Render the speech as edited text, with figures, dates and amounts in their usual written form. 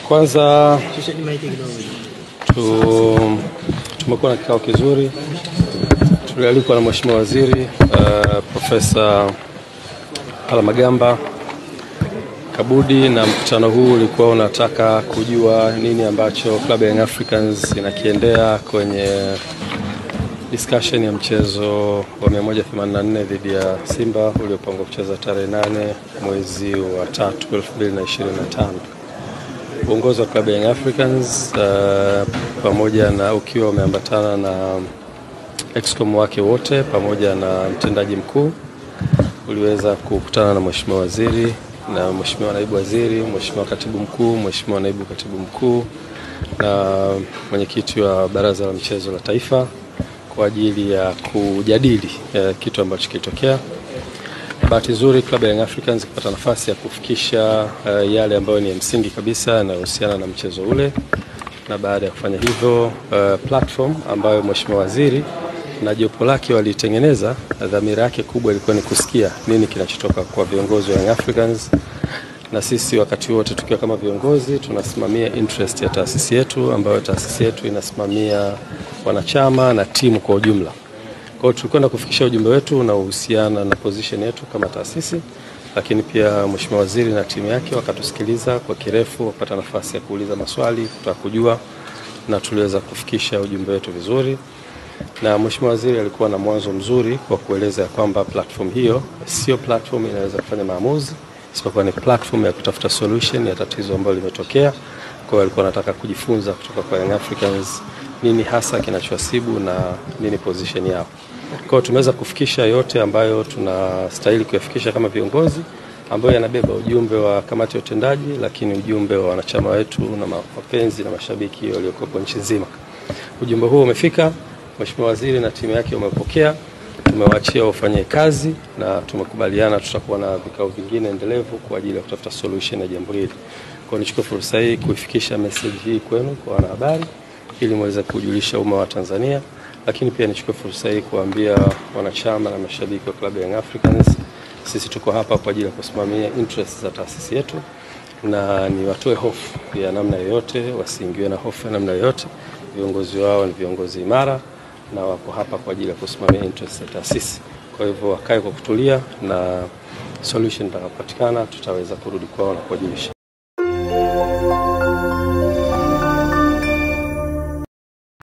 Kwanza tumekuwa na kikao kizuri. Tulialikwa na Mheshimiwa Waziri Profesa Palamagamba Kabudi, na mkutano huu ulikuwa unataka kujua nini ambacho Club ya Young Africans inakiendea kwenye discussion ya mchezo wa 184 dhidi ya Simba uliopangwa kucheza tarehe 8 mwezi wa 3 2025. Uongozi wa Club ya Young Africans pamoja na ukiwa umeambatana na excom wake wote pamoja na mtendaji mkuu uliweza kukutana na Mheshimiwa Waziri na Mheshimiwa Naibu Waziri, Mheshimiwa Katibu Mkuu, Mheshimiwa Naibu Katibu Mkuu na mwenyekiti wa Baraza la Michezo la Taifa kwa ajili ya kujadili kitu ambacho kilitokea. Bahati nzuri Club ya Young Africans kupata nafasi ya kufikisha yale ambayo ni msingi kabisa yanayohusiana na mchezo ule, na baada ya kufanya hivyo platform ambayo Mheshimiwa Waziri na jopo lake walitengeneza, dhamira yake kubwa ilikuwa ni kusikia nini kinachotoka kwa viongozi wa Young Africans, na sisi wakati wote tukiwa kama viongozi tunasimamia interest ya taasisi yetu, ambayo taasisi yetu inasimamia wanachama na timu kwa ujumla. Kwa hiyo tulikwenda kufikisha ujumbe wetu na uhusiana na position yetu kama taasisi, lakini pia Mheshimiwa Waziri na timu yake wakatusikiliza kwa kirefu, wakapata nafasi ya kuuliza maswali, kutaka kujua, na tuliweza kufikisha ujumbe wetu vizuri. Na Mheshimiwa Waziri alikuwa na mwanzo mzuri kwa kueleza kwamba platform hiyo sio platform inaweza kufanya maamuzi, isipokuwa ni platform ya kutafuta solution ya tatizo ambalo limetokea. Kwa hiyo alikuwa anataka kujifunza kutoka kwa Young Africans nini hasa kinachowasibu na nini position yao. Kwa hiyo tumeweza kufikisha yote ambayo tunastahili kuyafikisha kama viongozi, ambayo yanabeba ujumbe wa kamati ya utendaji, lakini ujumbe wa wanachama wetu na wapenzi na mashabiki waliokuwa nchi nzima. Ujumbe huo umefika, Mheshimiwa Waziri na timu yake wamepokea, tumewaachia wafanye kazi na tumekubaliana tutakuwa na vikao vingine endelevu kwa ajili ya kutafuta solution ya jambo hili. Kwa hiyo nichukue fursa hii kuifikisha message hii kwenu kwa wanahabari ili muweze kujulisha umma wa Tanzania, lakini pia nichukue fursa hii kuambia wanachama na mashabiki wa Club ya Young Africans, sisi tuko hapa kwa ajili ya kusimamia interest za taasisi yetu, na ni watoe hofu ya namna yoyote, wasiingiwe na hofu ya namna yoyote. Viongozi wao ni viongozi imara na wako hapa kwa ajili ya kusimamia interest za taasisi. Kwa hivyo wakae kwa kutulia, na solution itakapopatikana tutaweza kurudi kwao na kuwajulisha.